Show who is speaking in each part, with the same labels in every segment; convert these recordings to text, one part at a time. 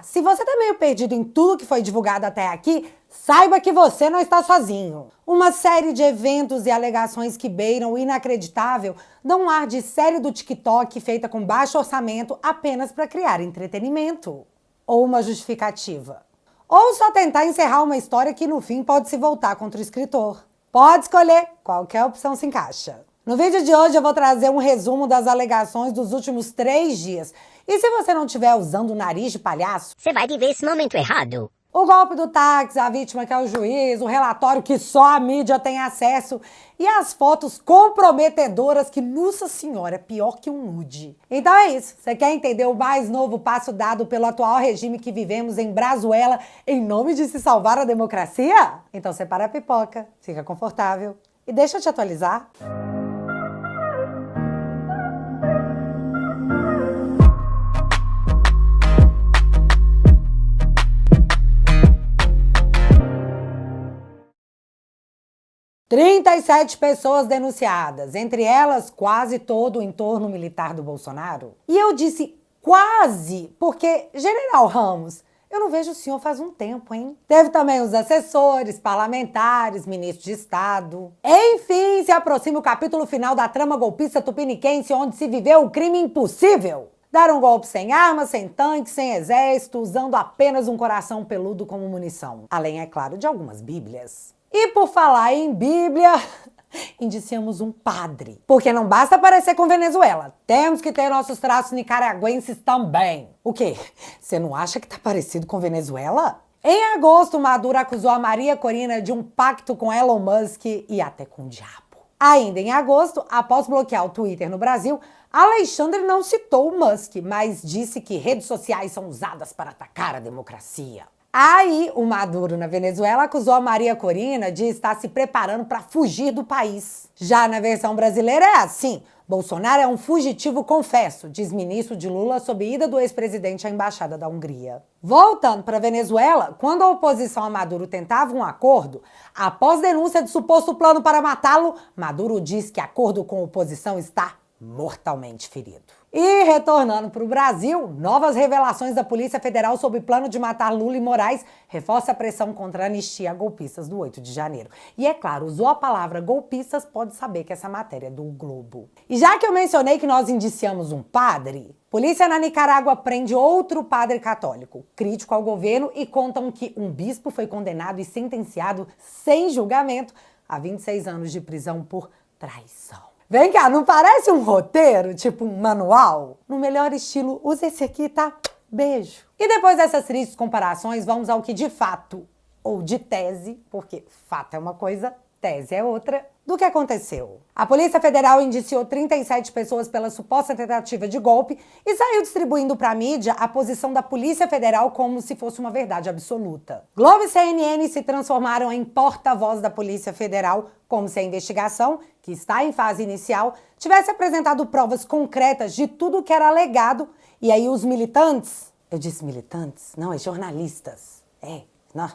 Speaker 1: se você tá meio perdido em tudo que foi divulgado até aqui, saiba que você não está sozinho. Uma série de eventos e alegações que beiram o inacreditável dão um ar de série do TikTok feita com baixo orçamento apenas para criar entretenimento. Ou uma justificativa. Ou só tentar encerrar uma história que no fim pode se voltar contra o escritor. Pode escolher, qualquer opção se encaixa. No vídeo de hoje eu vou trazer um resumo das alegações dos últimos 3 dias. E se você não estiver usando o nariz de palhaço,
Speaker 2: você vai viver esse momento errado.
Speaker 1: O golpe do táxi, a vítima que é o juiz, o relatório que só a mídia tem acesso e as fotos comprometedoras que, nossa senhora, é pior que um nude. Então é isso. Você quer entender o mais novo passo dado pelo atual regime que vivemos em Brazuela em nome de se salvar a democracia? Então separa a pipoca, fica confortável e deixa eu te atualizar. 37 pessoas denunciadas, entre elas quase todo o entorno militar do Bolsonaro. E eu disse quase, porque, General Ramos, eu não vejo o senhor faz um tempo, hein? Teve também os assessores, parlamentares, ministros de Estado. Enfim, se aproxima o capítulo final da trama golpista tupiniquense, onde se viveu o crime impossível. Dar um golpe sem armas, sem tanques, sem exército, usando apenas um coração peludo como munição. Além, é claro, de algumas bíblias. E por falar em Bíblia, indiciamos um padre. Porque não basta parecer com Venezuela, temos que ter nossos traços nicaragüenses também. O quê? Você não acha que tá parecido com Venezuela? Em agosto, Maduro acusou a Maria Corina de um pacto com Elon Musk e até com o diabo. Ainda em agosto, após bloquear o Twitter no Brasil, Alexandre não citou o Musk, mas disse que redes sociais são usadas para atacar a democracia. Aí, o Maduro, na Venezuela, acusou a Maria Corina de estar se preparando para fugir do país. Já na versão brasileira é assim: Bolsonaro é um fugitivo confesso, diz ministro de Lula sob ida do ex-presidente à embaixada da Hungria. Voltando para a Venezuela, quando a oposição a Maduro tentava um acordo, após denúncia de suposto plano para matá-lo, Maduro diz que acordo com a oposição está mortalmente ferido. E retornando para o Brasil, novas revelações da Polícia Federal sobre plano de matar Lula e Moraes reforça a pressão contra a anistia a golpistas do 8 de janeiro. E é claro, usou a palavra golpistas, pode saber que essa matéria é do Globo. E já que eu mencionei que nós indiciamos um padre, polícia na Nicarágua prende outro padre católico, crítico ao governo, e contam que um bispo foi condenado e sentenciado sem julgamento a 26 anos de prisão por traição. Vem cá, não parece um roteiro, tipo um manual? No melhor estilo, usa esse aqui, tá? Beijo. E depois dessas tristes comparações, vamos ao que de fato, ou de tese, porque fato é uma coisa, tese é outra, do que aconteceu. A Polícia Federal indiciou 37 pessoas pela suposta tentativa de golpe e saiu distribuindo para a mídia a posição da Polícia Federal como se fosse uma verdade absoluta. Globo e CNN se transformaram em porta-voz da Polícia Federal, como se a investigação, que está em fase inicial, tivesse apresentado provas concretas de tudo que era alegado, e aí os militantes, eu disse militantes? Não, é jornalistas. Não.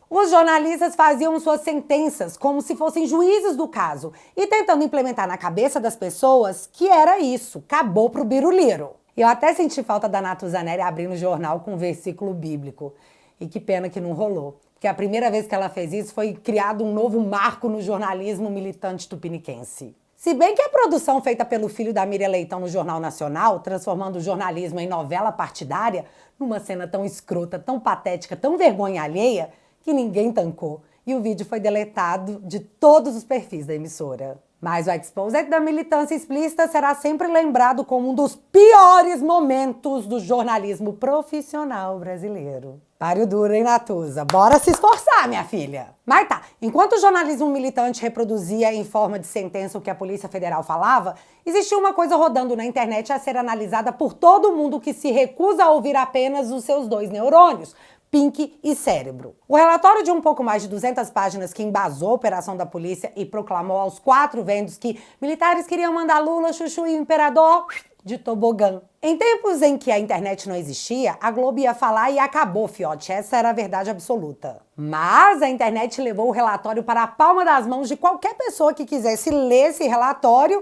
Speaker 1: Os jornalistas faziam suas sentenças como se fossem juízes do caso e tentando implementar na cabeça das pessoas que era isso, acabou pro biruliro. Eu até senti falta da Natuzaneri abrindo o jornal com um versículo bíblico. E que pena que não rolou, porque a primeira vez que ela fez isso foi criado um novo marco no jornalismo militante tupiniquense. Se bem que a produção feita pelo filho da Miriam Leitão no Jornal Nacional, transformando o jornalismo em novela partidária, numa cena tão escrota, tão patética, tão vergonha alheia, que ninguém tancou, e o vídeo foi deletado de todos os perfis da emissora. Mas o exposed da militância explícita será sempre lembrado como um dos piores momentos do jornalismo profissional brasileiro. Páreo duro, hein, Natuza? Bora se esforçar, minha filha! Mas tá, enquanto o jornalismo militante reproduzia em forma de sentença o que a Polícia Federal falava, existia uma coisa rodando na internet a ser analisada por todo mundo que se recusa a ouvir apenas os seus 2 neurônios, Pink e Cérebro. O relatório de um pouco mais de 200 páginas que embasou a operação da polícia e proclamou aos 4 ventos que militares queriam mandar Lula, Chuchu e o Imperador de tobogã. Em tempos em que a internet não existia, a Globo ia falar e acabou, fiote. Essa era a verdade absoluta. Mas a internet levou o relatório para a palma das mãos de qualquer pessoa que quisesse ler esse relatório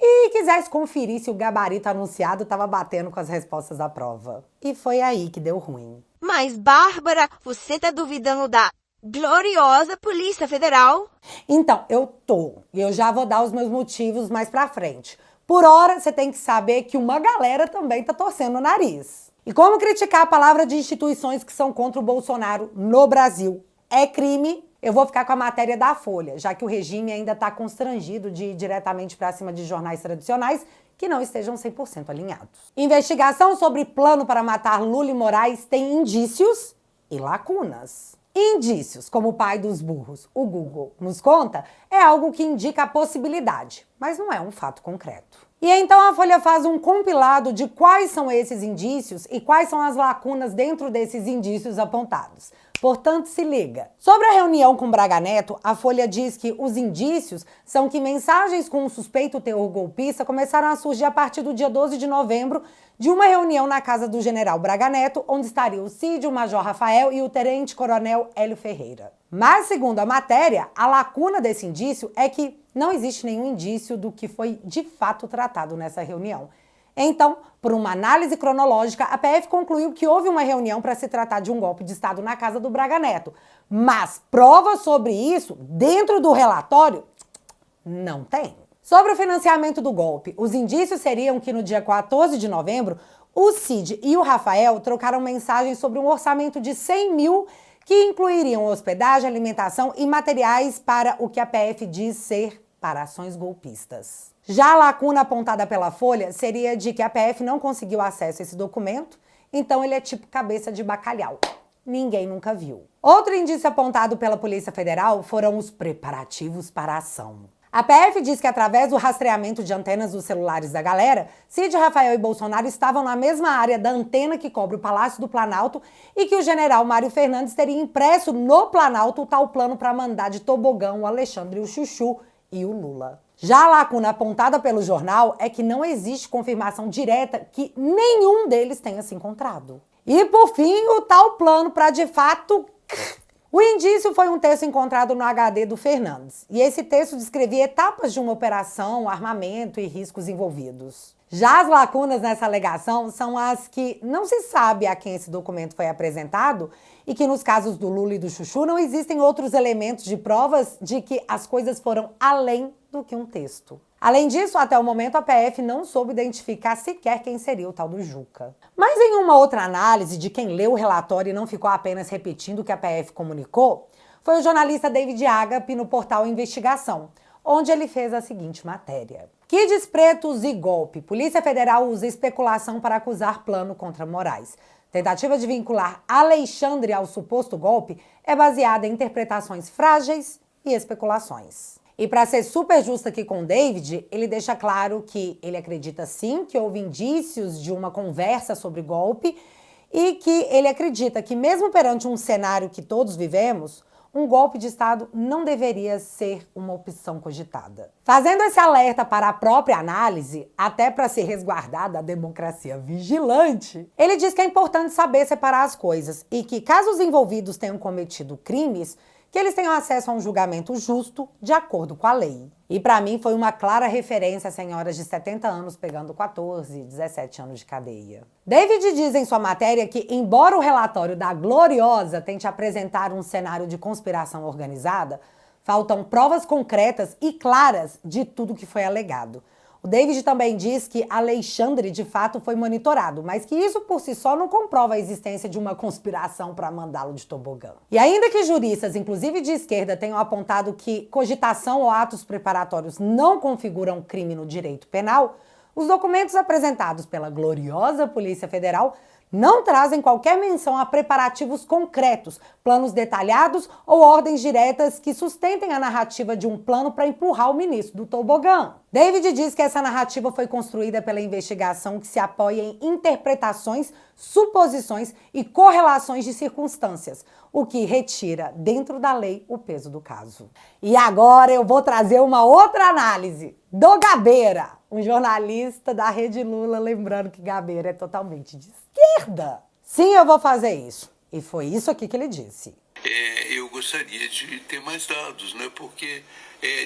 Speaker 1: e quisesse conferir se o gabarito anunciado estava batendo com as respostas da prova. E foi aí que deu ruim.
Speaker 3: Mas, Bárbara, você tá duvidando da gloriosa Polícia Federal?
Speaker 1: Então, eu tô. E eu já vou dar os meus motivos mais pra frente. Por hora, você tem que saber que uma galera também tá torcendo o nariz. E como criticar a palavra de instituições que são contra o Bolsonaro no Brasil é crime, eu vou ficar com a matéria da Folha, já que o regime ainda está constrangido de ir diretamente para cima de jornais tradicionais que não estejam 100% alinhados. Investigação sobre plano para matar Lula e Moraes tem indícios e lacunas. Indícios, como o pai dos burros, o Google, nos conta, é algo que indica a possibilidade, mas não é um fato concreto. E então a Folha faz um compilado de quais são esses indícios e quais são as lacunas dentro desses indícios apontados. Portanto, se liga. Sobre a reunião com Braga Neto, a Folha diz que os indícios são que mensagens com um suspeito teor golpista começaram a surgir a partir do dia 12 de novembro de uma reunião na casa do general Braga Neto, onde estaria o Cid, o Major Rafael e o tenente-coronel Hélio Ferreira. Mas, segundo a matéria, a lacuna desse indício é que não existe nenhum indício do que foi de fato tratado nessa reunião. Então, por uma análise cronológica, a PF concluiu que houve uma reunião para se tratar de um golpe de Estado na casa do Braga Neto. Mas provas sobre isso, dentro do relatório, não tem. Sobre o financiamento do golpe, os indícios seriam que no dia 14 de novembro, o Cid e o Rafael trocaram mensagens sobre um orçamento de 100 mil que incluiriam hospedagem, alimentação e materiais para o que a PF diz ser para ações golpistas. Já a lacuna apontada pela Folha seria de que a PF não conseguiu acesso a esse documento, então ele é tipo cabeça de bacalhau. Ninguém nunca viu. Outro indício apontado pela Polícia Federal foram os preparativos para a ação. A PF diz que através do rastreamento de antenas dos celulares da galera, Cid, Rafael e Bolsonaro estavam na mesma área da antena que cobre o Palácio do Planalto e que o general Mário Fernandes teria impresso no Planalto o tal plano para mandar de tobogão o Alexandre, o Chuchu e o Lula. Já a lacuna apontada pelo jornal é que não existe confirmação direta que nenhum deles tenha se encontrado. E por fim, o tal plano para de fato... O indício foi um texto encontrado no HD do Fernandes, e esse texto descrevia etapas de uma operação, armamento e riscos envolvidos. Já as lacunas nessa alegação são as que não se sabe a quem esse documento foi apresentado e que nos casos do Lula e do Chuchu não existem outros elementos de provas de que as coisas foram além do que um texto. Além disso, até o momento a PF não soube identificar sequer quem seria o tal do Juca. Mas em uma outra análise de quem leu o relatório e não ficou apenas repetindo o que a PF comunicou, foi o jornalista David Agape no portal Investigação, onde ele fez a seguinte matéria. Kids pretos e golpe. Polícia Federal usa especulação para acusar plano contra Moraes. Tentativa de vincular Alexandre ao suposto golpe é baseada em interpretações frágeis e especulações. E para ser super justa aqui com o David, ele deixa claro que ele acredita sim que houve indícios de uma conversa sobre golpe e que ele acredita que mesmo perante um cenário que todos vivemos, um golpe de Estado não deveria ser uma opção cogitada. Fazendo esse alerta para a própria análise, até para se resguardar da democracia vigilante, ele diz que é importante saber separar as coisas e que, caso os envolvidos tenham cometido crimes, que eles tenham acesso a um julgamento justo, de acordo com a lei. E para mim foi uma clara referência a senhoras de 70 anos pegando 14, 17 anos de cadeia. David diz em sua matéria que, embora o relatório da Gloriosa tente apresentar um cenário de conspiração organizada, faltam provas concretas e claras de tudo que foi alegado. O David também diz que Alexandre de fato foi monitorado, mas que isso por si só não comprova a existência de uma conspiração para mandá-lo de tobogã. E ainda que juristas, inclusive de esquerda, tenham apontado que cogitação ou atos preparatórios não configuram crime no direito penal, os documentos apresentados pela gloriosa Polícia Federal não trazem qualquer menção a preparativos concretos, planos detalhados ou ordens diretas que sustentem a narrativa de um plano para empurrar o ministro do tobogã. David diz que essa narrativa foi construída pela investigação que se apoia em interpretações, suposições e correlações de circunstâncias, o que retira dentro da lei o peso do caso. E agora eu vou trazer uma outra análise do Gabeira, um jornalista da Rede Lula, lembrando que Gabeira é totalmente de esquerda. Sim, eu vou fazer isso. E foi isso aqui que ele disse.
Speaker 4: Eu gostaria de ter mais dados, né? Porque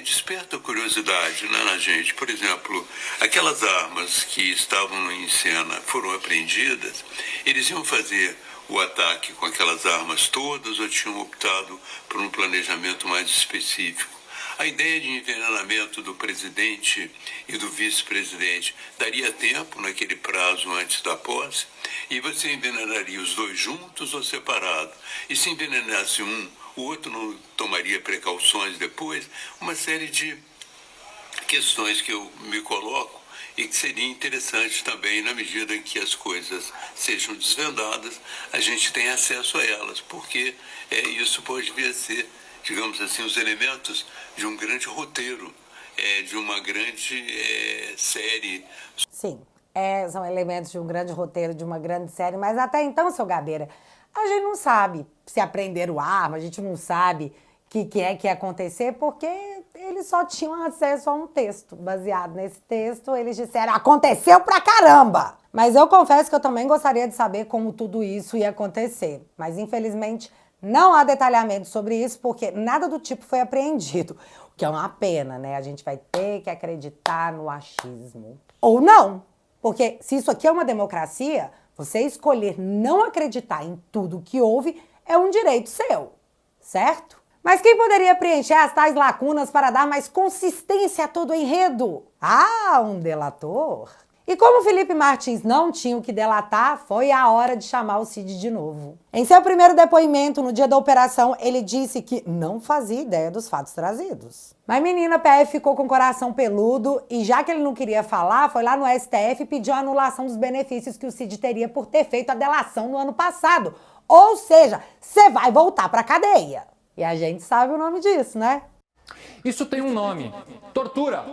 Speaker 4: desperta curiosidade, né, na gente. Por exemplo, aquelas armas que estavam em cena foram apreendidas, eles iam fazer o ataque com aquelas armas todas ou tinham optado por um planejamento mais específico? A ideia de envenenamento do presidente e do vice-presidente daria tempo naquele prazo antes da posse? E você envenenaria os dois juntos ou separado? E se envenenasse um, o outro não tomaria precauções depois? Uma série de questões que eu me coloco e que seria interessante também, na medida em que as coisas sejam desvendadas, a gente tem acesso a elas, porque isso pode vir a ser, digamos assim, os elementos de um grande roteiro, de uma grande série.
Speaker 1: Sim, são elementos de um grande roteiro, de uma grande série, mas até então, seu Gabeira, a gente não sabe se aprenderam arma, a gente não sabe o que ia acontecer, porque eles só tinham acesso a um texto. Baseado nesse texto, eles disseram, aconteceu pra caramba! Mas eu confesso que eu também gostaria de saber como tudo isso ia acontecer. Mas, infelizmente, não há detalhamento sobre isso, porque nada do tipo foi apreendido. O que é uma pena, né? A gente vai ter que acreditar no achismo. Ou não, porque se isso aqui é uma democracia, você escolher não acreditar em tudo que houve é um direito seu, certo? Mas quem poderia preencher as tais lacunas para dar mais consistência a todo o enredo? Ah, um delator. E como Felipe Martins não tinha o que delatar, foi a hora de chamar o Cid de novo. Em seu primeiro depoimento, no dia da operação, ele disse que não fazia ideia dos fatos trazidos. Mas menina, PF ficou com o coração peludo e já que ele não queria falar, foi lá no STF e pediu a anulação dos benefícios que o Cid teria por ter feito a delação no ano passado. Ou seja, você vai voltar pra cadeia. E a gente sabe o nome disso, né?
Speaker 5: Isso tem um nome: tortura.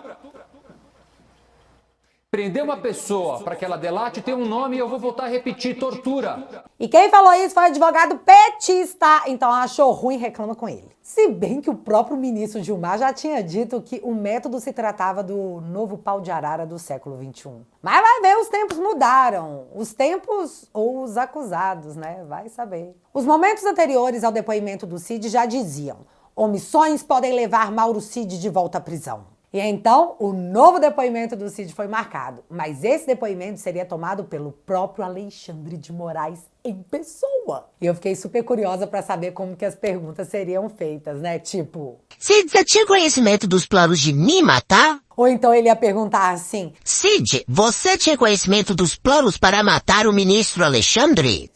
Speaker 5: Prender uma pessoa para que ela delate tem um nome e eu vou voltar a repetir: tortura.
Speaker 1: E quem falou isso foi o advogado petista, então achou ruim e reclama com ele. Se bem que o próprio ministro Gilmar já tinha dito que o método se tratava do novo pau de arara do século XXI. Mas vai ver, os tempos mudaram. Os tempos ou os acusados, né? Vai saber. Os momentos anteriores ao depoimento do Cid já diziam: omissões podem levar Mauro Cid de volta à prisão. E então, o novo depoimento do Cid foi marcado. Mas esse depoimento seria tomado pelo próprio Alexandre de Moraes em pessoa. E eu fiquei super curiosa para saber como que as perguntas seriam feitas, né? Tipo...
Speaker 2: Cid, você tinha conhecimento dos planos de me matar?
Speaker 1: Ou então ele ia perguntar assim...
Speaker 2: Cid, você tinha conhecimento dos planos para matar o ministro Alexandre?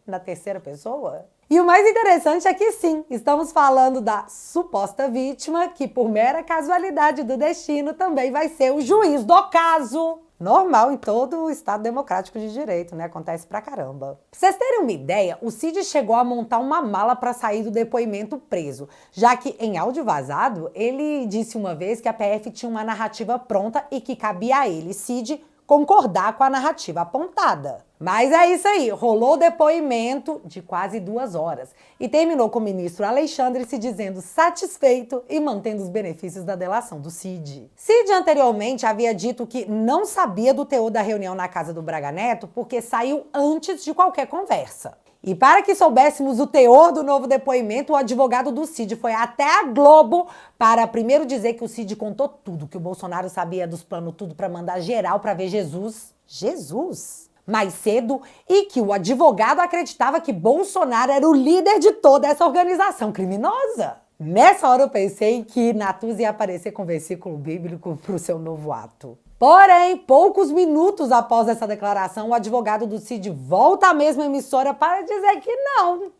Speaker 1: Na terceira pessoa? E o mais interessante é que sim, estamos falando da suposta vítima, que por mera casualidade do destino também vai ser o juiz do caso. Normal em todo o Estado democrático de direito, né? Acontece pra caramba. Pra vocês terem uma ideia, o Cid chegou a montar uma mala para sair do depoimento preso, já que em áudio vazado, ele disse uma vez que a PF tinha uma narrativa pronta e que cabia a ele, Cid, concordar com a narrativa apontada. Mas é isso aí, rolou o depoimento de quase 2 horas e terminou com o ministro Alexandre se dizendo satisfeito e mantendo os benefícios da delação do Cid. Cid anteriormente havia dito que não sabia do teor da reunião na casa do Braga Neto porque saiu antes de qualquer conversa. E para que soubéssemos o teor do novo depoimento, o advogado do Cid foi até a Globo para primeiro dizer que o Cid contou tudo, que o Bolsonaro sabia dos planos tudo para mandar geral para ver Jesus. Jesus? Mais cedo, e que o advogado acreditava que Bolsonaro era o líder de toda essa organização criminosa. Nessa hora eu pensei que Natuz ia aparecer com versículo bíblico para o seu novo ato. Porém, poucos minutos após essa declaração, o advogado do Cid volta à mesma emissora para dizer que não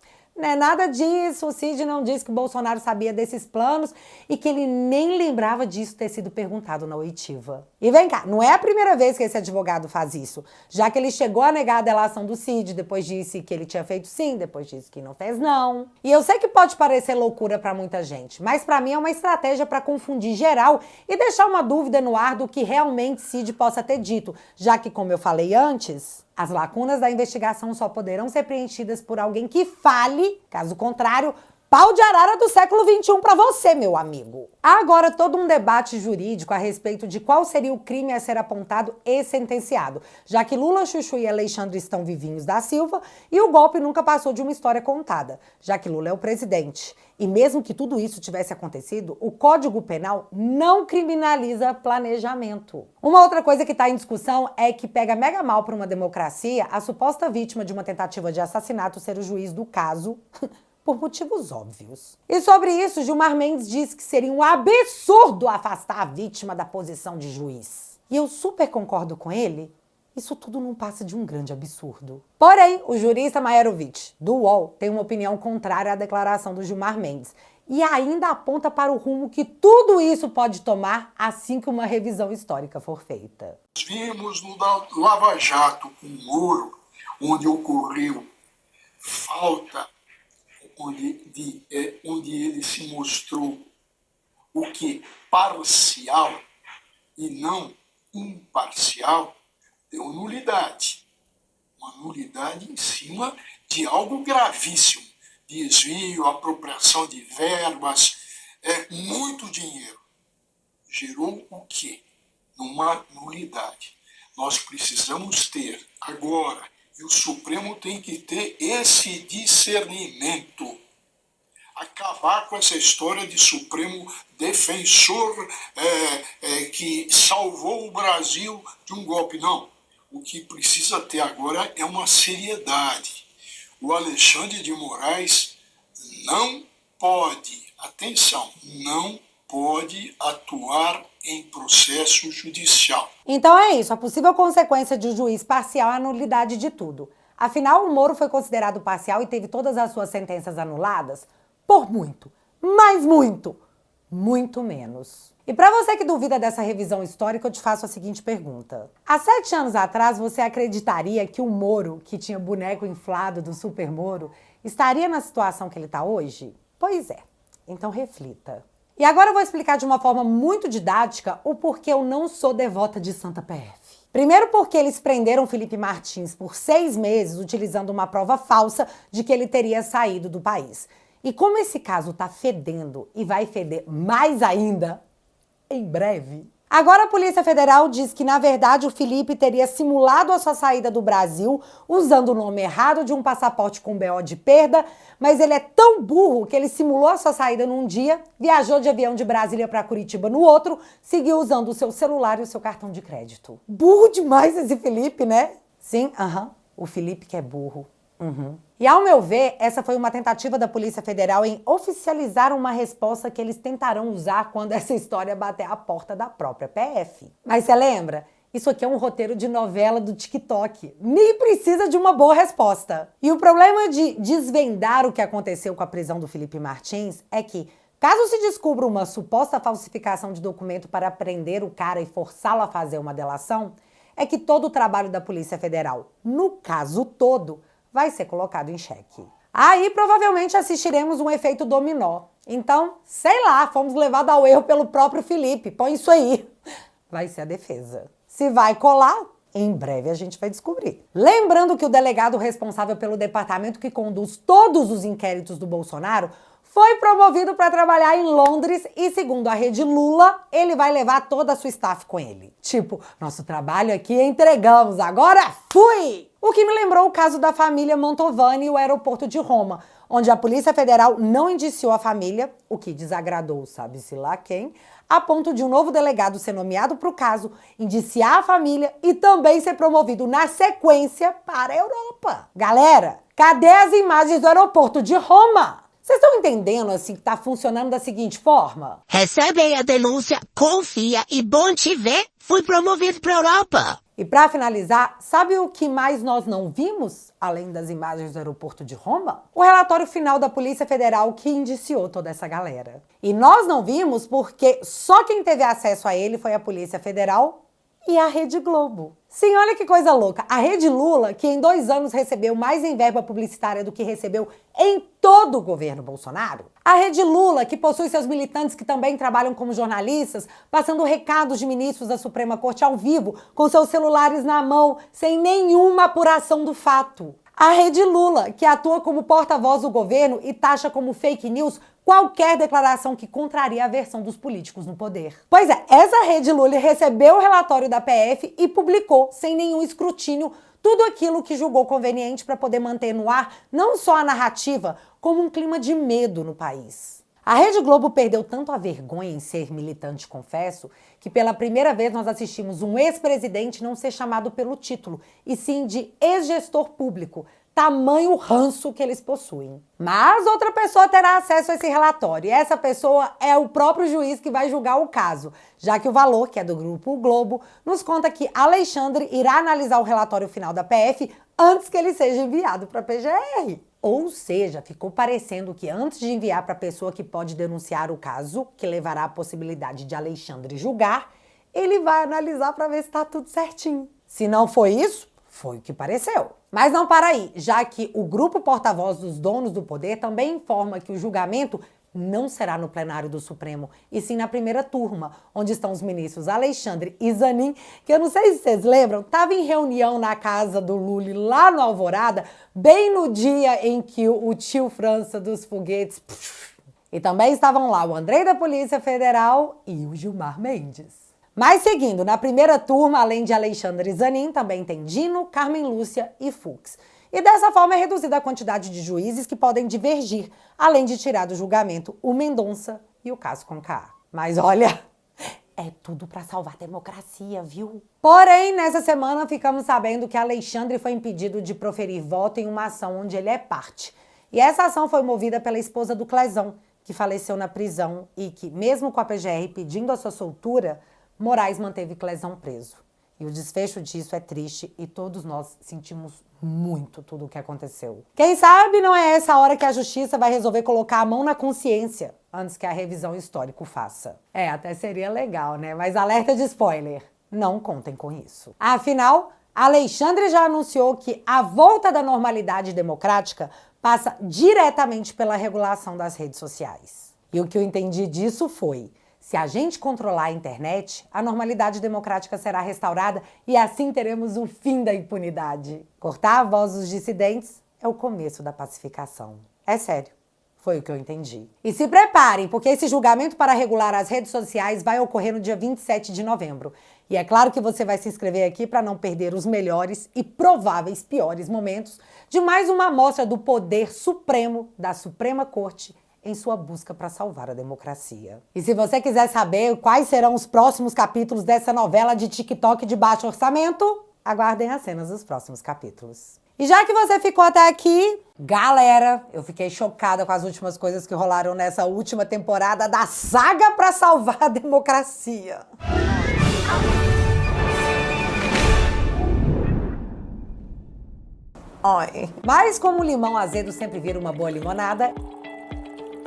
Speaker 1: é nada disso. O Cid não disse que o Bolsonaro sabia desses planos e que ele nem lembrava disso ter sido perguntado na oitiva. E vem cá, não é a primeira vez que esse advogado faz isso, já que ele chegou a negar a delação do Cid, depois disse que ele tinha feito sim, depois disse que não fez não. E eu sei que pode parecer loucura para muita gente, mas para mim é uma estratégia para confundir geral e deixar uma dúvida no ar do que realmente Cid possa ter dito, já que, como eu falei antes, as lacunas da investigação só poderão ser preenchidas por alguém que fale, caso contrário, pau de arara do século XXI para você, meu amigo. Há agora todo um debate jurídico a respeito de qual seria o crime a ser apontado e sentenciado, já que Lula, Chuchu e Alexandre estão vivinhos da Silva e o golpe nunca passou de uma história contada, já que Lula é o presidente. E mesmo que tudo isso tivesse acontecido, o Código Penal não criminaliza planejamento. Uma outra coisa que está em discussão é que pega mega mal para uma democracia a suposta vítima de uma tentativa de assassinato ser o juiz do caso, por motivos óbvios. E sobre isso, Gilmar Mendes disse que seria um absurdo afastar a vítima da posição de juiz. E eu super concordo com ele. Isso tudo não passa de um grande absurdo. Porém, o jurista Maierovitch, do UOL, tem uma opinião contrária à declaração do Gilmar Mendes e ainda aponta para o rumo que tudo isso pode tomar assim que uma revisão histórica for feita.
Speaker 6: Nós vimos no Lava Jato, o Moro, onde ocorreu falta, onde ele se mostrou o que? Parcial e não imparcial, deu nulidade. Uma nulidade em cima de algo gravíssimo. Desvio, apropriação de verbas, muito dinheiro. Gerou o quê? Uma nulidade. Nós precisamos ter agora, e o Supremo tem que ter esse discernimento. Acabar com essa história de Supremo defensor que salvou o Brasil de um golpe. Não. O que precisa ter agora é uma seriedade. O Alexandre de Moraes não pode, atenção, não pode atuar em processo judicial.
Speaker 1: Então é isso, a possível consequência de um juiz parcial é a nulidade de tudo. Afinal, o Moro foi considerado parcial e teve todas as suas sentenças anuladas por muito, mas muito menos. E para você que duvida dessa revisão histórica, eu te faço a seguinte pergunta. Há 7 anos atrás, você acreditaria que o Moro, que tinha boneco inflado do Super Moro, estaria na situação que ele está hoje? Pois é, então reflita. E agora eu vou explicar de uma forma muito didática o porquê eu não sou devota de Santa PF. Primeiro porque eles prenderam Felipe Martins por 6 meses utilizando uma prova falsa de que ele teria saído do país. E como esse caso tá fedendo e vai feder mais ainda, em breve. Agora a Polícia Federal diz que, na verdade, o Felipe teria simulado a sua saída do Brasil usando o nome errado de um passaporte com BO de perda, mas ele é tão burro que ele simulou a sua saída num dia, viajou de avião de Brasília para Curitiba no outro, seguiu usando o seu celular e o seu cartão de crédito. Burro demais esse Felipe, né? Sim, o Felipe que é burro. E ao meu ver, essa foi uma tentativa da Polícia Federal em oficializar uma resposta que eles tentarão usar quando essa história bater à porta da própria PF. Mas você lembra? Isso aqui é um roteiro de novela do TikTok. Nem precisa de uma boa resposta. E o problema de desvendar o que aconteceu com a prisão do Felipe Martins é que, caso se descubra uma suposta falsificação de documento para prender o cara e forçá-lo a fazer uma delação, é que todo o trabalho da Polícia Federal, no caso todo, vai ser colocado em xeque. Aí provavelmente assistiremos um efeito dominó. Então, sei lá, fomos levados ao erro pelo próprio Felipe. Põe isso aí. Vai ser a defesa. Se vai colar, em breve a gente vai descobrir. Lembrando que o delegado responsável pelo departamento que conduz todos os inquéritos do Bolsonaro foi promovido para trabalhar em Londres e, segundo a Rede Lula, ele vai levar toda a sua staff com ele. Tipo, nosso trabalho aqui entregamos, agora fui! O que me lembrou o caso da família Mantovani e o aeroporto de Roma, onde a Polícia Federal não indiciou a família, o que desagradou sabe-se lá quem, a ponto de um novo delegado ser nomeado para o caso, indiciar a família e também ser promovido na sequência para a Europa. Galera, cadê as imagens do aeroporto de Roma? Vocês estão entendendo, assim, que tá funcionando da seguinte forma?
Speaker 2: Recebe aí a denúncia, confia e bom te ver, fui promovido pra Europa.
Speaker 1: E para finalizar, sabe o que mais nós não vimos, além das imagens do aeroporto de Roma? O relatório final da Polícia Federal que indiciou toda essa galera. E nós não vimos porque só quem teve acesso a ele foi a Polícia Federal e a Rede Globo. Sim, olha que coisa louca. A Rede Lula, que em 2 anos recebeu mais em verba publicitária do que recebeu em todo o governo Bolsonaro. A Rede Lula, que possui seus militantes que também trabalham como jornalistas, passando recados de ministros da Suprema Corte ao vivo, com seus celulares na mão, sem nenhuma apuração do fato. A Rede Lula, que atua como porta-voz do governo e taxa como fake news qualquer declaração que contraria a versão dos políticos no poder. Pois é, essa Rede Lula recebeu o relatório da PF e publicou, sem nenhum escrutínio, tudo aquilo que julgou conveniente para poder manter no ar não só a narrativa, como um clima de medo no país. A Rede Globo perdeu tanto a vergonha em ser militante, confesso, que pela primeira vez nós assistimos um ex-presidente não ser chamado pelo título, e sim de ex-gestor público, tamanho ranço que eles possuem. Mas outra pessoa terá acesso a esse relatório, e essa pessoa é o próprio juiz que vai julgar o caso, já que o Valor, que é do Grupo O Globo, nos conta que Alexandre irá analisar o relatório final da PF antes que ele seja enviado para a PGR. Ou seja, ficou parecendo que antes de enviar para a pessoa que pode denunciar o caso, que levará à possibilidade de Alexandre julgar, ele vai analisar para ver se está tudo certinho. Se não foi isso, foi o que pareceu. Mas não para aí, já que o grupo porta-voz dos donos do poder também informa que o julgamento não será no plenário do Supremo, e sim na primeira turma, onde estão os ministros Alexandre e Zanin, que eu não sei se vocês lembram, estava em reunião na casa do Lula lá no Alvorada, bem no dia em que o tio França dos foguetes... E também estavam lá o Andrei da Polícia Federal e o Gilmar Mendes. Mas seguindo, na primeira turma, além de Alexandre e Zanin, também tem Dino, Carmen Lúcia e Fux. E dessa forma é reduzida a quantidade de juízes que podem divergir, além de tirar do julgamento o Mendonça e o caso Conká. Mas olha, é tudo para salvar a democracia, viu? Porém, nessa semana ficamos sabendo que Alexandre foi impedido de proferir voto em uma ação onde ele é parte. E essa ação foi movida pela esposa do Clezão, que faleceu na prisão e que, mesmo com a PGR pedindo a sua soltura, Moraes manteve Clezão preso. E o desfecho disso é triste e todos nós sentimos muito tudo o que aconteceu. Quem sabe não é essa hora que a justiça vai resolver colocar a mão na consciência antes que a revisão histórica o faça. É, até seria legal, né? Mas alerta de spoiler, não contem com isso. Afinal, Alexandre já anunciou que a volta da normalidade democrática passa diretamente pela regulação das redes sociais. E o que eu entendi disso foi: se a gente controlar a internet, a normalidade democrática será restaurada e assim teremos o fim da impunidade. Cortar a voz dos dissidentes é o começo da pacificação. É sério, foi o que eu entendi. E se preparem, porque esse julgamento para regular as redes sociais vai ocorrer no dia 27 de novembro. E é claro que você vai se inscrever aqui para não perder os melhores e prováveis piores momentos de mais uma amostra do poder supremo da Suprema Corte em sua busca para salvar a democracia. E se você quiser saber quais serão os próximos capítulos dessa novela de TikTok de baixo orçamento, aguardem as cenas dos próximos capítulos. E já que você ficou até aqui, galera, eu fiquei chocada com as últimas coisas que rolaram nessa última temporada da saga para salvar a democracia. Oi. Mas como o limão azedo sempre vira uma boa limonada,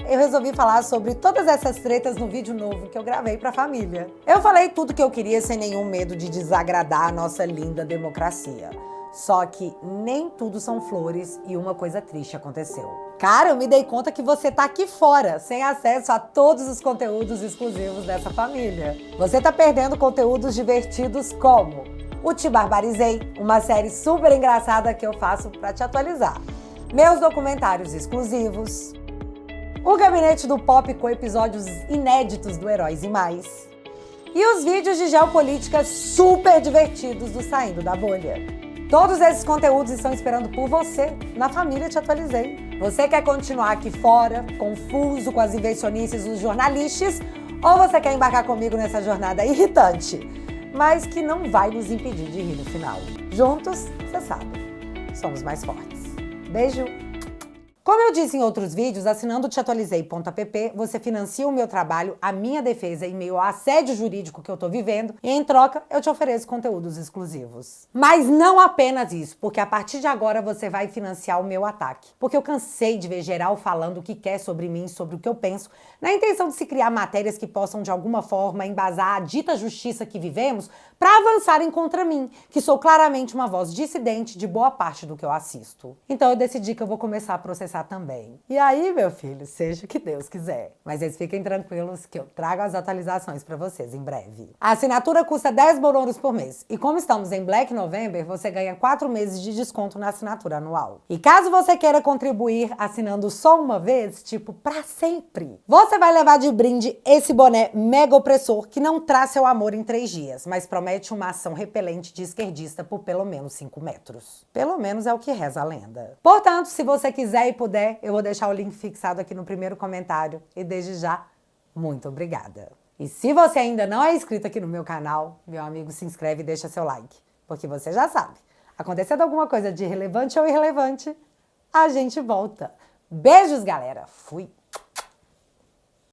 Speaker 1: eu resolvi falar sobre todas essas tretas no vídeo novo que eu gravei pra família. Eu falei tudo que eu queria sem nenhum medo de desagradar a nossa linda democracia. Só que nem tudo são flores e uma coisa triste aconteceu. Cara, eu me dei conta que você tá aqui fora, sem acesso a todos os conteúdos exclusivos dessa família. Você tá perdendo conteúdos divertidos como o Te Barbarizei, uma série super engraçada que eu faço pra te atualizar. Meus documentários exclusivos, o Gabinete do Pop com episódios inéditos do Heróis e Mais. E os vídeos de geopolítica super divertidos do Saindo da Bolha. Todos esses conteúdos estão esperando por você na família Te Atualizei. Você quer continuar aqui fora, confuso com as invencionices dos jornalistas, ou você quer embarcar comigo nessa jornada irritante, mas que não vai nos impedir de rir no final? Juntos, você sabe, somos mais fortes. Beijo! Como eu disse em outros vídeos, assinando teatualizei.app, você financia o meu trabalho, a minha defesa em meio ao assédio jurídico que eu tô vivendo, e em troca eu te ofereço conteúdos exclusivos. Mas não apenas isso, porque a partir de agora você vai financiar o meu ataque. Porque eu cansei de ver geral falando o que quer sobre mim, sobre o que eu penso, na intenção de se criar matérias que possam de alguma forma embasar a dita justiça que vivemos para avançarem contra mim, que sou claramente uma voz dissidente de boa parte do que eu assisto. Então eu decidi que eu vou começar a processar lançar também. E aí, meu filho, seja o que Deus quiser. Mas vocês fiquem tranquilos que eu trago as atualizações para vocês em breve. A assinatura custa 10 bororos por mês. E como estamos em Black November, você ganha 4 meses de desconto na assinatura anual. E caso você queira contribuir assinando só uma vez, tipo, pra sempre, você vai levar de brinde esse boné mega opressor que não traz seu amor em 3 dias, mas promete uma ação repelente de esquerdista por pelo menos 5 metros. Pelo menos é o que reza a lenda. Portanto, se você quiser e puder, eu vou deixar o link fixado aqui no primeiro comentário. E desde já, muito obrigada. E se você ainda não é inscrito aqui no meu canal, meu amigo, se inscreve e deixa seu like. Porque você já sabe, acontecendo alguma coisa de relevante ou irrelevante, a gente volta. Beijos, galera. Fui!